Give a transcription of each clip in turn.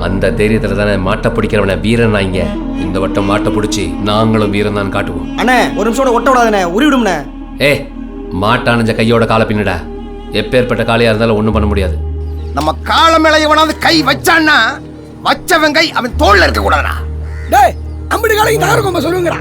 அந்த தைரியத்துல தானே மாட்டை பிடிக்கிறவன வீரன் இங்க. இந்த வட்டம் மாட்டை பிடிச்சி நாங்களும் வீரன் தான் காட்டுவோம். அண்ணே ஒரு நிமிஷம் ஒட்ட விடாதண்ணே, உருவிடும்ண்ணே. மாட்டானஞ்ச கையோட காலை பின்னடா. எப்பேற்பட்ட காலையா இருந்தாலும் ஒண்ணும் பண்ண முடியாது. நம்ம கால மேல எவனாவது கை வச்சான்னா வச்சவன் கை அவன் தோல்ல இருக்க கூடாதுடா. டேய் அம்படி காலைக்கு தாருக்கும் சொல்லுங்கடா.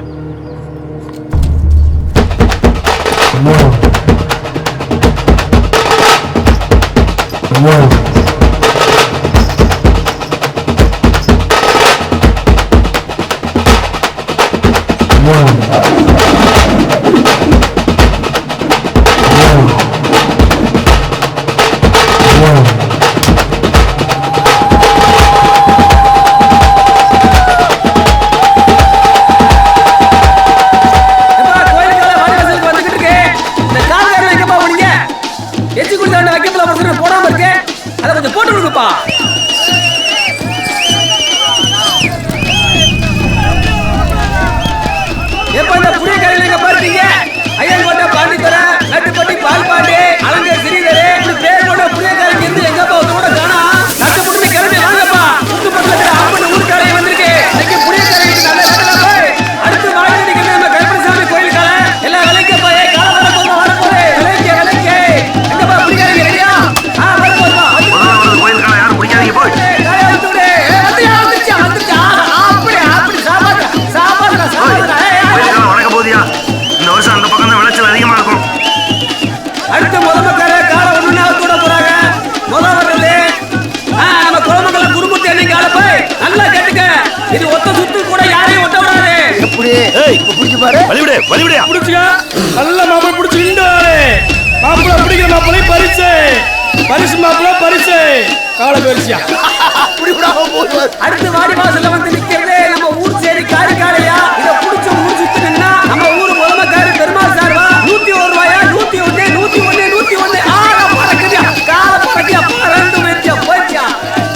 அடுத்து வாடி வாசல்ல வந்து நிக்கிறதே நம்ம ஊர் சேரி காரி காலையா. இத புடிச்ச ஊர் சுத்தி நின்னா நம்ம ஊர் முதலமக்காரி பெருமாள் சார்வா 101 ரூபாயா 101 101 101 ஆள பறக்குதியா கால பறக்கியா பறந்து வெச்சா போச்சா.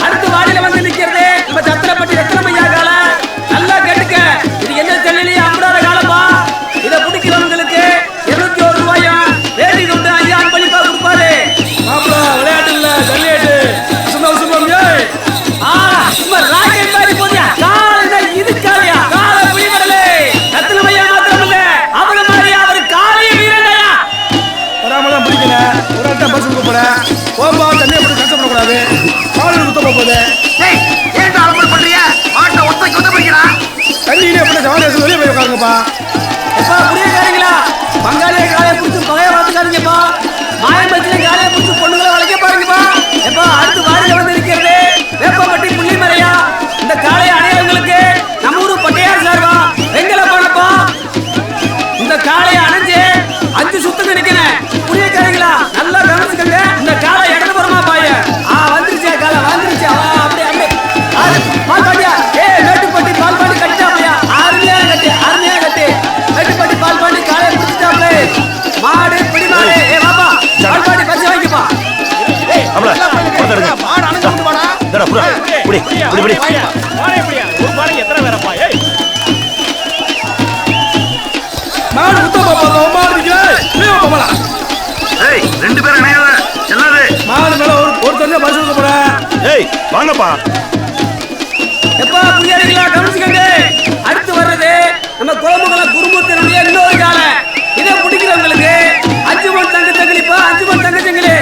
அடுத்து வாடில வந்து நிக்கிறதே நம்ம சத்திரப்பட்டி ரத்னமையா கால. நல்லா கேட்டுக்க, இது என்ன செல்லிலே அம்படாத காலமா. இத புடிக்கிறவங்களுக்கு 201 ரூபாயா வேடி கொண்டு ஐயா அன்பளிப்பா கொடுப்பாரு. மாப்ள விளையாட்டு இல்ல ஜல்லியட்டு சும்மா ஏய் சும்மா ராக்கெட் மாதிரி போறியா. காலையில இது காலையா கால புடிவடலே ரத்னமையா மாத்திரமல்ல அவன மாதிரி அவர் காலைய வீரனையா. வராமலாம் பிடிக்கல ஒரு அட்ட பஸ் கொடுக்க போற போம்பா தண்ணிய போட்டு கஷ்டப்பட கூடாது. காலையில குத்த போகுது. டேய் ஏன் அலம்பல் பண்றிய? மாட்ட ஒத்தைக்கு வந்து பிடிக்கடா. தண்ணியிலே போட்டு ஜவானேஸ் வெளிய போய் உட்காருங்கப்பா. எப்பா புரியக்காரங்களா பங்காளிய காலைய புடிச்சு பகைய வாத்துக்காரங்கப்பா. மாயம்பத்தில காலைய புடிச்சு பொண்ணுங்களை வளைக்க பாருங்கப்பா. எப்பா அடுத்து வாரில வந்து நிக்கிறது வேப்பப்பட்டி புள்ளி மறையா. இந்த காளைய அணையவங்களுக்கு நம்ம ஊரு பட்டையார் சார்வா வெங்கல பண்ணப்பா. இந்த காளைய அணைஞ்சு 5 சுத்துக்கு நிக்கிறேன். புரியக்காரங்களா நல்லா கவனிச்சுக்கங்க. இந்த காளை இடது புறமா பாய வந்துருச்சே காலை வந்துருச்சு. அப்படியே அப்படியே பால்பாண்டியா மேட்டுப்பட்டி பால்பாண்டி கட்டிட்டாப்பையா. அருமையா கட்டி மேட்டுப்பட்டி பால்பாண்டி காளைய பிடிச்சிட்டாப்ல. மாடு பிடி மாடு வாப்பா பால்பாண்டி பச்சை வாங்கிப்பா. அடுத்து வர்றது நம்ம கோமுகல குருமூர்த்தியுடைய இன்னொரு காலை. இதை பிடிக்கிறவங்களுக்கு 5 மணி தங்க தங்கிலிப்பா 5 மணி தங்க தங்கிலி.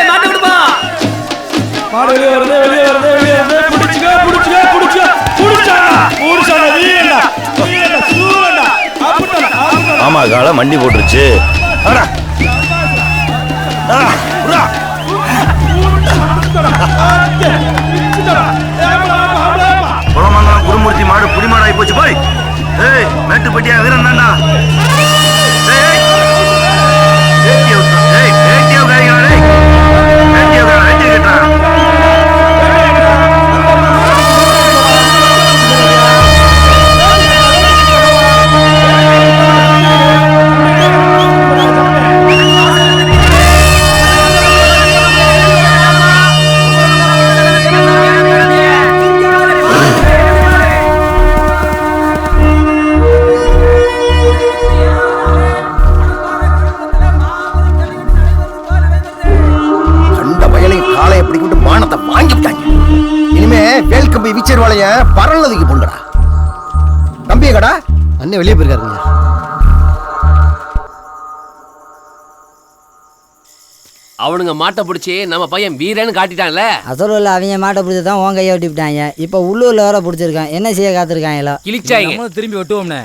மாட்ட விடுப்பா. மாடு வெளியே வருது வெளியே வருது வெளியே வருது. புடிச்சுக்க புடிச்சுக்க புடிச்சுக்க புடிச்சா புடிச்சான வீரடா வீரடா சூரடா அப்படிடா. ஆமா கால மண்டி போட்டுருச்சு. அடா புரா குளமங்கலம் குருமூர்த்தி மாடு புடிமாடாகி போச்சு போய். மேட்டுப்பட்டியா வீரன் தான்டா. இனிமே வேல் கம்பி வீச்சர்வாளைய பரவலதுக்கு போங்கடா. தம்பி கடா அண்ணன் வெளியே போயிருக்காருங்க. அவனுங்க மாட்டை பிடிச்சி நம்ம பையன் வீரன்னு காட்டிட்டான்ல. அசல் அவங்க மாட்டை பிடிச்சி தான் உன் கையை விட்டுவிட்டாங்க. இப்போ உள்ளூரில் வர பிடிச்சிருக்கான். என்ன செய்ய காத்திருக்காங்களோ கிழிச்சாங்க. திரும்பி வெட்டுவோம்னே.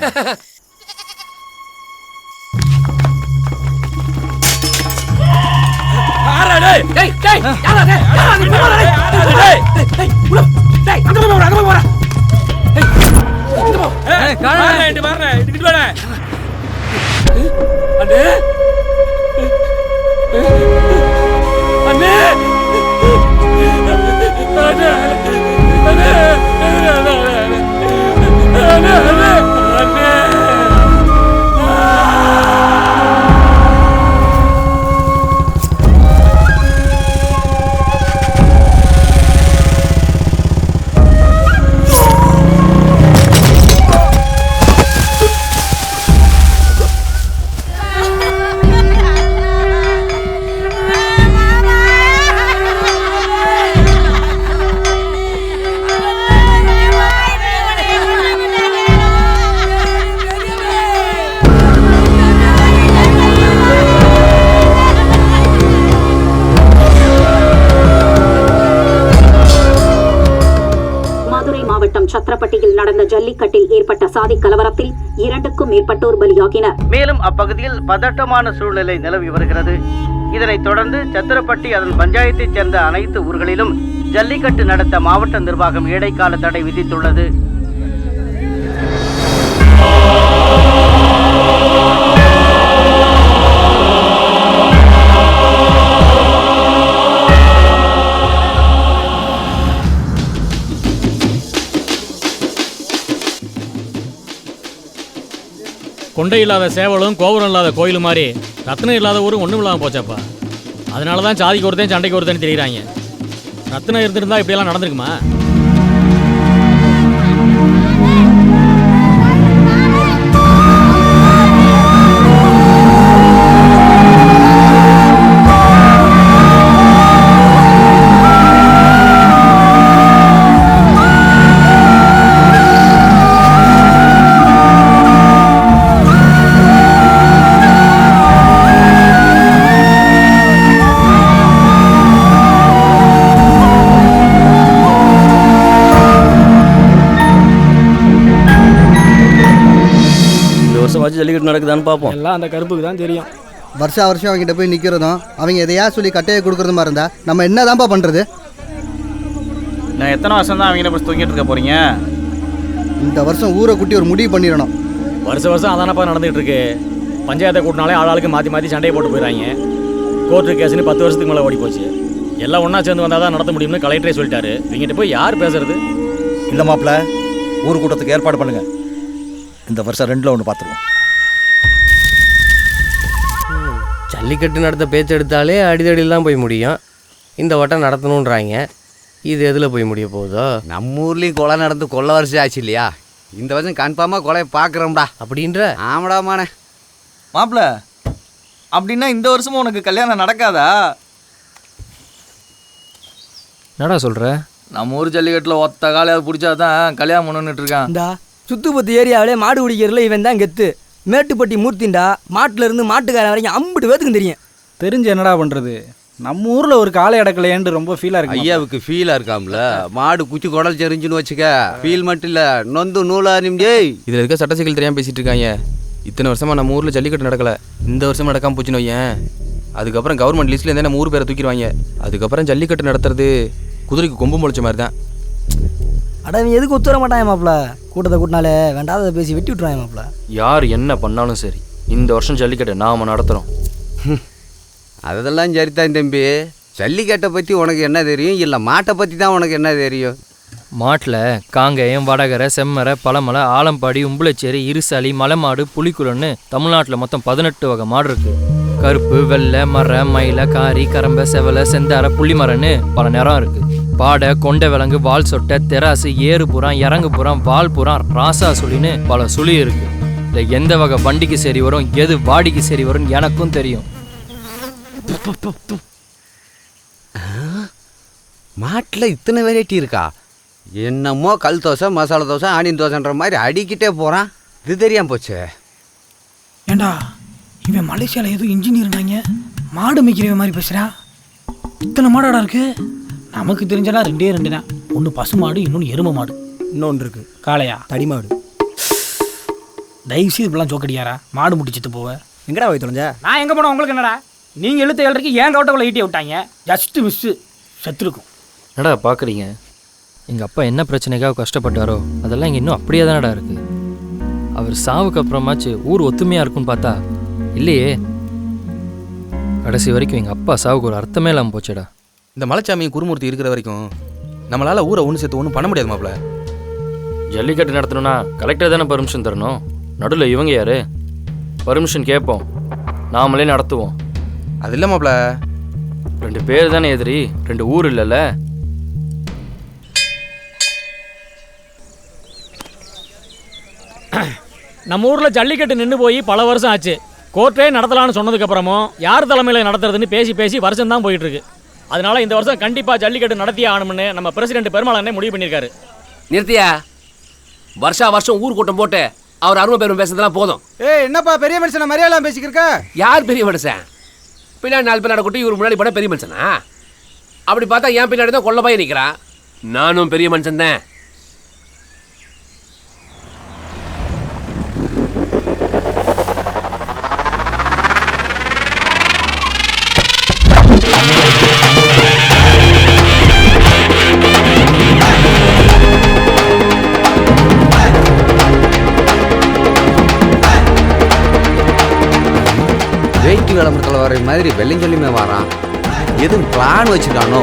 சத்திரப்பட்டியில் நடந்த ஜல்லிக்கட்டில் ஏற்பட்ட சாதி கலவரத்தில் 2க்கும் மேற்பட்டோர் பலியாகினர். மேலும் அப்பகுதியில் பதட்டமான சூழ்நிலை நிலவி வருகிறது. இதனைத் தொடர்ந்து சத்திரப்பட்டி அதன் பஞ்சாயத்தைச் சேர்ந்த அனைத்து ஊர்களிலும் ஜல்லிக்கட்டு நடத்த மாவட்ட நிர்வாகம் இடைக்கால தடை விதித்துள்ளது. கொண்டை இல்லாத சேவலும் கோபுரம் இல்லாத கோயில் மாதிரி ரத்னம் இல்லாத ஊரும் ஒன்றும் இல்லாமல் போச்சாப்பா. அதனால தான் சாதிக்கு ஒருத்தன் சண்டைக்கு ஒருத்தன் தெரியுறாங்க. ரத்னம் இருந்திருந்தா இப்படியெல்லாம் நடந்திருக்குமா? ஜல்லிக்கட்டு நடக்குதான்னு பார்ப்போம். எல்லாம் அந்த கருப்புக்கு தான் தெரியும். வருஷம் அவங்ககிட்ட போய் நிற்கிறதும் அவங்க எதையா சொல்லி கட்டையை கொடுக்குறதுமா இருந்தா நம்ம என்னதான்ப்பா பண்ணுறது? நான் எத்தனை வருஷம் தான் அவங்க தூங்கிட்டு இருக்க போறீங்க? இந்த வருஷம் ஊரை கூட்டி ஒரு முடிவு பண்ணிடணும். வருஷம் அதானப்பா நடந்துகிட்டு இருக்கு. பஞ்சாயத்தை கூட்டினாலே ஆளுக்கு மாற்றி மாற்றி சண்டையை போட்டு போயிடறாங்க. கோர்ட்டு கேஸ்ன்னு 10 வருஷத்துக்கு மேலே ஓடி போச்சு. எல்லாம் ஒன்றா சேர்ந்து வந்தால் தான் நடத்த முடியும்னு கலெக்டரே சொல்லிட்டாரு. இவங்கிட்ட போய் யார் பேசுறது? இல்லை மாப்பிள்ள, ஊர் கூட்டத்துக்கு ஏற்பாடு பண்ணுங்க. இந்த வருஷம் 2ல் 1 பார்த்துருவோம். ஜல்லிக்கட்டு நடத்த பேச்சு எடுத்தாலே அடிதடியில் தான் போய் முடியும். இந்த வட்டம் நடத்தணுன்றாங்க. இது எதில் போய் முடிய போகுதோ? நம்ம ஊர்லேயும் கொலை நடந்து கொள்ள வருஷம் ஆச்சு இல்லையா? இந்த வருஷம் கன்ஃபார்மாக கொலையை பார்க்குறோம்டா அப்படின்ற. ஆமாடாமாண்ணே. மாப்பிள்ள, அப்படின்னா இந்த வருஷமும் உனக்கு கல்யாணம் நடக்காதா? என்னடா சொல்கிற? நம்ம ஊர் ஜல்லிக்கட்டில் ஒத்த காலையாவது பிடிச்சாதான் கல்யாணம் பண்ணுன்னுட்டு இருக்கான். இந்தா சுத்துப்பத்து ஏரியாவிலே மாடு பிடிக்கிறதுல இவன் தான் கெத்து. மேட்டுப்பட்டி மூர்த்திண்டா. மாட்டில் இருந்து மாட்டுக்காரன் வரைக்கும் 50 பேத்துக்கும் தெரியும். தெரிஞ்சு என்னடா பண்ணுறது? நம்ம ஊரில் ஒரு காலை அடக்கலையேன்னு ரொம்ப ஃபீலாக இருக்கு. ஐயாவுக்கு ஃபீலாக இருக்காம்ல. மாடு குச்சி குடல் செறிஞ்சுன்னு வச்சுக்க. ஃபீல் மட்டும் இல்லை, நொந்து நூலா நிமிடே. இதில் இருக்க சட்ட சிக்கல் தெரியாமல் பேசிகிட்டு இருக்காங்க. இத்தனை வருஷமாக நம்ம ஊரில் ஜல்லிக்கட்டு நடக்கலை. இந்த வருஷம் நடக்காமல் போச்சுன்னு வையேன். அதுக்கப்புறம் கவர்மெண்ட் லிஸ்ட்டில் இருந்தே நம்ம ஊர் பேரை தூக்கிடுவாங்க. அதுக்கப்புறம் ஜல்லிக்கட்டு நடத்துறது குதிரைக்கு கொம்பு முளைச்ச மாதிரி தான். அட நீ எதுக்கு ஒத்துவர மாட்டான் மாப்பிள்ள? கூட்டத்தை கூட்டினாலே வேண்டாத பேசி வெட்டி விட்டுருவாங்க மாப்பிள்ள. யார் என்ன பண்ணாலும் சரி, இந்த வருஷம் ஜல்லிக்கட்டை நாம் நடத்துகிறோம். அதெல்லாம் சரிதான் தம்பி. ஜல்லிக்கட்டை பற்றி உனக்கு என்ன தெரியும்? இல்லை மாட்டை பற்றி தான் உனக்கு என்ன தெரியும்? மாட்டில் காங்கேயம், வடகரை, செம்மரை, பழமலை, ஆலம்பாடி, உம்புளச்சேரி, இருசாலி, மலைமாடு, புலிக்குளன்னு தமிழ்நாட்டில் மொத்தம் 18 வகை மாடு இருக்குது. கருப்பு, வெள்ளை, மர, மயில, காரி, கரம்பை, செவலை, செந்தாரை, புள்ளிமரன்னு பல நிறம் இருக்குது. பாடை, கொண்டை விலங்கு, வால் சொட்டை, தெராசு, ஏறு புறம், இறங்கு புறம், வால் புறம், ராசா சுழின்னு பல சுழி இருக்கு. இல்லை எந்த வகை வண்டிக்கு சரி வரும், எது வாடிக்கு சரி வரும்னு எனக்கும் தெரியும். மாட்டில் இத்தனை வெரைட்டி இருக்கா? என்னமோ கல் தோசை மசாலா தோசை ஆனியன் தோசைன்ற மாதிரி அடிக்கிட்டே போகிறான். இது தெரியாம போச்சு. ஏண்டா இவன் மலேசியாவில் ஏதோ இன்ஜினியர்னாங்க, மாடு மேய்க்கிறவன் மாதிரி பேசுகிறான். இத்தனை மாடாடா இருக்கு. நமக்கு தெரிஞ்சலாம் 2 தான். ஒன்று பசு மாடு, இன்னொன்று எருமை மாடு, இன்னொன்று இருக்கு காளையா தடி மாடு. தயவுசெய்து இப்பெல்லாம் ஜோக்கடியாரா, மாடு முட்டிச்சிட்டு போவ. எங்கடா போய் தொலைஞ்ச? நான் எங்கே போனேன் உங்களுக்கு என்னடா? நீங்கள் எழுத்து 7:30 ஏன் கவுட்டக்குள்ள ஈட்டி விட்டாங்க. ஜஸ்ட்டு மிஸ்ஸு செத்துருக்கும். என்னடா பார்க்குறீங்க? எங்கள் அப்பா என்ன பிரச்சனைக்காக கஷ்டப்பட்டாரோ அதெல்லாம் இங்கே இன்னும் அப்படியே தானடா இருக்குது. அவர் சாவுக்கு அப்புறமாச்சு ஊர் ஒத்துமையாக இருக்குன்னு பார்த்தா இல்லையே. கடைசி வரைக்கும் எங்கள் அப்பா சாவுக்கு ஒரு அர்த்தமே இல்லாமல் போச்சுடா. இந்த மலைச்சாமி குருமூர்த்தி இருக்கிற வரைக்கும் நம்மளால் ஊரை ஒன்று சேர்த்து ஒன்றும் பண்ண முடியாது மாப்ள. ஜல்லிக்கட்டு நடத்தணும்னா கலெக்டர் தானே பர்மிஷன் தரணும். நடுவில் இவங்க யாரு? பர்மிஷன் கேட்போம், நாமளே நடத்துவோம். அது இல்லை மாப்ள, 2 பேர் தானே எதிரி, 2 ஊர் இல்லைல்ல. நம்ம ஊரில் ஜல்லிக்கட்டு நின்று போய் பல வருஷம் ஆச்சு. கோர்ட்டே நடத்தலான்னு சொன்னதுக்கப்புறமும் யார் தலைமையில் நடத்துறதுன்னு பேசி வருஷம் தான் போயிட்டுருக்கு. அதனால இந்த வருஷம் கண்டிப்பாக ஜல்லிக்கட்டு நடத்தியே ஆகணும்னு நம்ம பிரசிடென்ட் பெருமாளனே முடிவு பண்ணியிருக்காரு. நிறுத்தியா? வருஷம் ஊர் கூட்டம் போட்டு அவர் அருமை பெருமை பேசுறதுலாம் போதும். என்னப்பா பெரிய மனுஷனை மரியாதை பேசிக்கிருக்க? யார் பெரிய மனுஷன்? பின்னாடி 4 பேர் நடக்கூட்டி இவர் முன்னாடி போட பெரிய மனுஷனா? அப்படி பார்த்தா என் பின்னாடி தான் கொல்ல போய் நிற்கிறான். நானும் பெரிய மனுஷன் தான். வெயிட்டு விளம்பரத்தில் வர மாதிரி வெள்ளையும் சொல்லியுமே வரான். எதுவும் பிளான் வச்சுக்கானோ?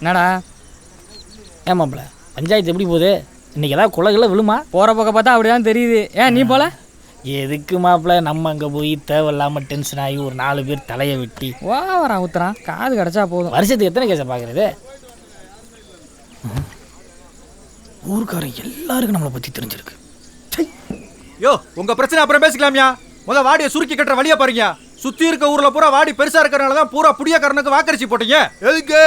என்னடா ஏமாப்ல பஞ்சாயத்து எப்படி போகுது? இன்னைக்கு ஏதாவது குலகில் விழுமா? போகிற பக்கம் பார்த்தா அப்படிதான் தெரியுது. ஏன் நீ போல? எதுக்கு மாப்பிள்ள நம்ம அங்கே போய் தேவையில்லாமல் டென்ஷன் ஆகி ஒரு 4 பேர் தலையை வெட்டி வரா ஊத்துறான். காது கிடச்சா போதும். வருஷத்துக்கு எத்தனை கேஸை பார்க்குறது? ஊருக்காரன் எல்லாருக்கும் நம்மளை பற்றி தெரிஞ்சிருக்கு. யோ உங்க பிரச்சனை அப்புறம் பேசிக்கலாமியா. வாடியை சுருக்கி கட்டுற வழியா பாருங்க. சுத்தி இருக்க ஊர்ல பூரா வாடி பெருசா இருக்கிறனால தான் பூரா புடியக்காரனுக்கு வாக்கரிசி போட்டீங்க. எதுக்கு?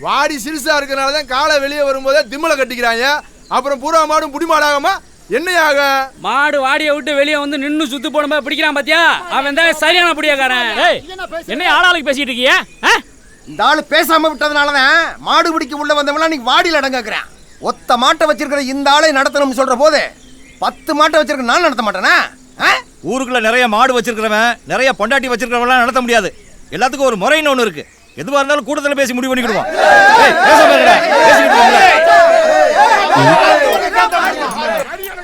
வாடி சிறுசா இருக்கிறனால தான் காலை வெளியே வரும்போதே திம்மலை கட்டிக்கிறாங்க. அப்புறம் பூரா மாடும் புடி மாடாகமா என்னையாக? மாடு வாடியை விட்டு வெளியே வந்து நின்று சுத்து போன பிடிக்கிறான் பாத்தியா? அவன் தான் சரியான புடியக்காரன். என்ன ஆளாளுக்கு பேசிட்டு இருக்கீங்க? இந்த ஆளு பேசாம விட்டதுனாலதான் மாடு பிடிக்க உள்ள வந்தவனா நீ வாடியில் அடங்குறேன். ஒத்த மாட்டை வச்சிருக்கிற இந்த ஆளை நடத்தணும்னு சொல்ற போது 10 மாட்டை வச்சிருக்க நான் நடத்த மாட்டேனா? ஊருக்குள்ள நிறைய மாடு வச்சிருக்கிறவன் நிறைய பொண்டாட்டி வச்சிருக்கிறவன் நடத்த முடியாது. எல்லாத்துக்கும் ஒரு முறைன்னு ஒன்று இருக்கு. எதுவாக இருந்தாலும் கூட்டத்தில் பேசி முடிவு பண்ணிக்கிடுவோம்.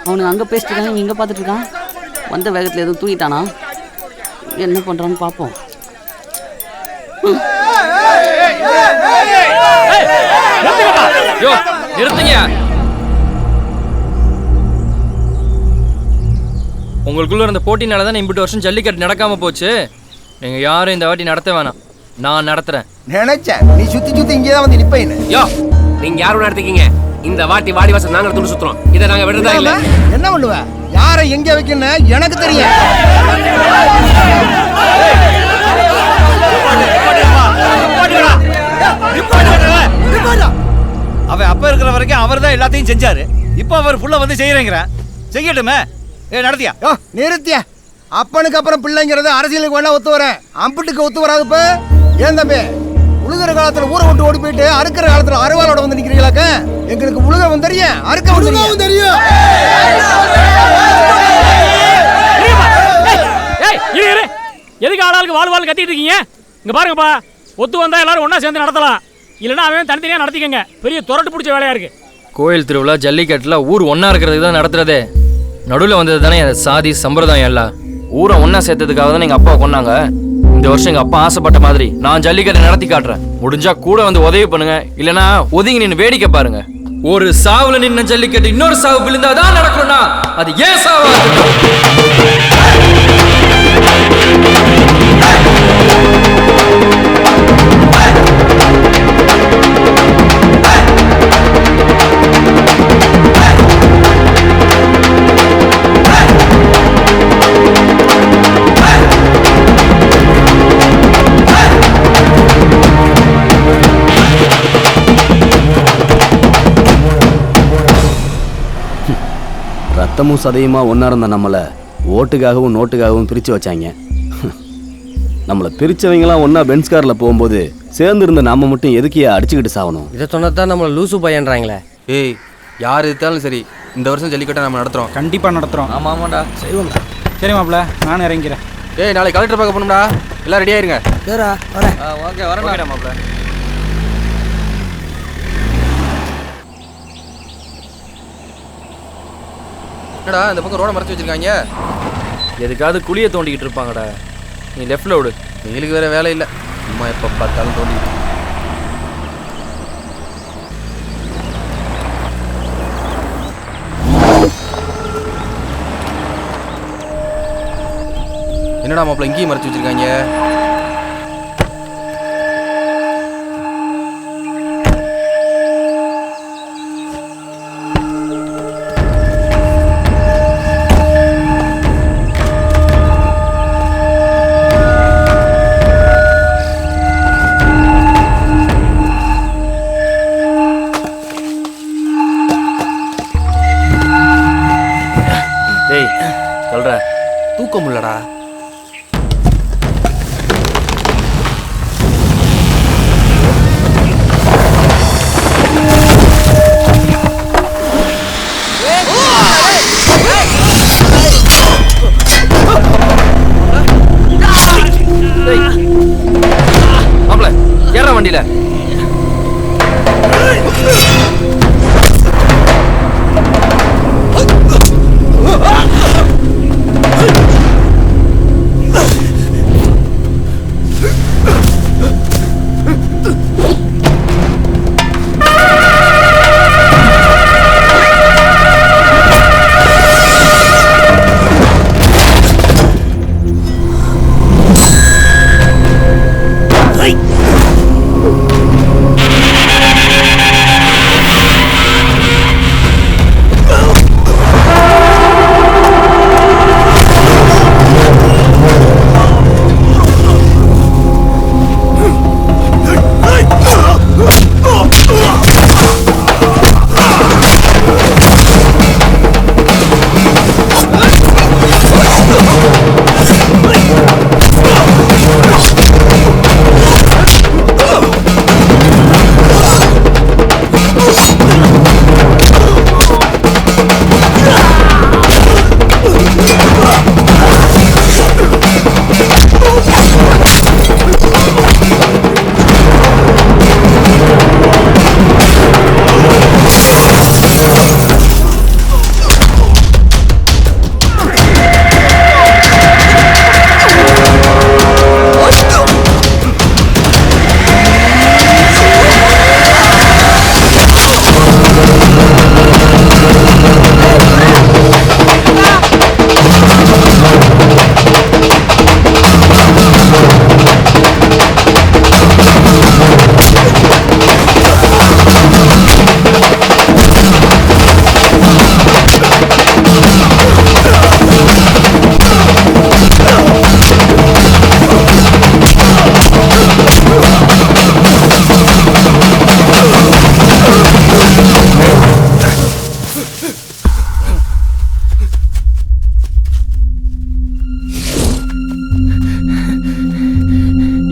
அவனுக்கு அங்கே பேசிட்டு இருக்காங்க, இங்கே பார்த்துட்டு இருக்கான். வந்த வேகத்தில் எதுவும் தூங்கிட்டானா? என்ன பண்ணுறான்னு பார்ப்போம். நிறுத்துங்க. உங்களுக்குள்ள இருந்த போட்டினால தான் இம்பிட்டு வருஷம் ஜல்லிக்கட்டு நடக்காம போச்சு. நீங்க யாரும் இந்த வாட்டி நடத்த வேணாம், நான் நடத்துறேன். நினைச்சேன் நீ சுத்தி சுத்தி இங்கே தான் வந்து நிப்பேன்னு. யோ நீங்க யாரும் நடத்திக்கீங்க. இந்த வாட்டி வாடி வாசல் நாங்க துண்டு சுத்துறோம். இதை நாங்க விடுறதா இல்ல. என்ன பண்ணுவ? யாரை எங்க வைக்கணும் எனக்கு தெரியும். அவன் அப்ப இருக்கிற வரைக்கும் அவர் தான் எல்லாத்தையும் செஞ்சாரு. இப்ப அவர் புள்ள வந்து செய்யறேங்கிற செய்யட்டுமே. நடத்தியா? நிறுத்தியா? அப்பனுக்கு அப்புறம் பிள்ளைங்கிறது அரசியலுக்கு வேணா ஒத்து வரேன், அம்பிட்டுக்கு ஒத்து வராது. இப்ப ஏன் தம்பி உழுகிற காலத்துல ஊரை விட்டு ஓடி போயிட்டு அறுக்கிற காலத்துல அறுவாலோட வந்து நிக்கிறீங்களாக்க? எங்களுக்கு உழுகவும் தெரியும், அறுக்கவும் தெரியும். எதுக்கு ஆளாளுக்கு வாழ் கத்திட்டு இருக்கீங்க? இங்க பாருங்கப்பா, ஒத்து வந்தா எல்லாரும் ஒன்னா சேர்ந்து நடத்தலாம். இல்லைன்னா அவன் தனித்தனியா நடத்திக்கங்க. பெரிய துரட்டு பிடிச்ச வேலையா இருக்கு. கோயில் திருவிழா ஜல்லிக்கட்டுல ஊர் ஒன்னா இருக்கிறதுக்கு தான் நடத்துறதே. நடுவில் வந்தது தானே சாதி சம்பிரதாயம் எல்லாம். ஊரை ஒன்னா சேர்த்ததுக்காக தானே எங்க அப்பா கொண்டாங்க. இந்த வருஷம் எங்க அப்பா ஆசைப்பட்ட மாதிரி நான் ஜல்லிக்கட்டை நடத்தி காட்டுறேன். முடிஞ்சா கூட வந்து உதவி பண்ணுங்க, இல்லைன்னா ஒதுங்கி நின்று வேடிக்கை பாருங்க. ஒரு சாவுல நின்ன ஜல்லிக்கட்டு இன்னொரு சாவு விழுந்தாதான் நடக்கணும்னா அது ஏன் சாவா? ரத்தமும் சதையுமா ஒன்றா இருந்த நம்மளை ஓட்டுக்காகவும் நோட்டுக்காகவும் பிரித்து வச்சாங்க. நம்மளை பிரித்தவங்களாம் ஒன்றா பென்ஸ் காரில் போகும்போது சேர்ந்து இருந்த நாம மட்டும் எதுக்கியா அடிச்சுக்கிட்டு சாகணும்? இதை சொன்னதான் நம்மளை லூசு பையன்றாங்களே. ஏய், யார் எடுத்தாலும் சரி, இந்த வருஷம் ஜல்லிக்கட்டை நம்ம நடத்துகிறோம். கண்டிப்பாக நடத்துகிறோம். ஆமாம் ஆமாண்டா. செய்வோம்டா. சரி மாப்பிள்ள, நானும் இறங்கிறேன். ஏய், நாளைக்கு கலெக்டர் பார்க்க போகணும்டா, எல்லாம் ரெடி ஆயிருங்க. சரிடா, வரேன். ஓகே வரேன் மாப்பிள்ள. என்னடா இந்த பக்கம் ரோட மறைச்சு வச்சிருக்காங்க? எதுக்காவது குழியை தோண்டிக்கிட்டு இருப்பாங்கடா. நீ லெஃப்டில் விடு. எங்களுக்கு வேற வேலை இல்லை, சும்மா எப்போ பார்த்தாலும் தோண்டிக்கிட்டு. என்னடா மாப்பிள்ள இங்கேயும் மறைச்சு வச்சிருக்காங்க? டேய் சொல்ற தூக்கம் இல்லடா. மாப்பிள்ள ஏற வண்டியில.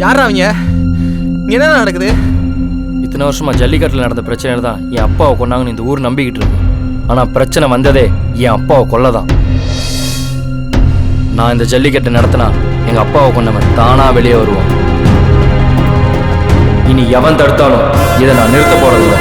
யாரா அவங்க? இங்க என்ன நடக்குது? இத்தனை வருஷமா ஜல்லிக்கட்டில் நடந்த பிரச்சனை தான் என் அப்பாவை கொண்டாங்கன்னு இந்த ஊர் நம்பிக்கிட்டு இருக்கு. ஆனால் பிரச்சனை வந்ததே என் அப்பாவை கொல்லதான். நான் இந்த ஜல்லிக்கட்டை நடத்தினா எங்கள் அப்பாவை கொண்டவன் தானாக வெளியே வருவான். இனி எவன் தடுத்தாலும் இதை நான் நிறுத்த போறதில்லை.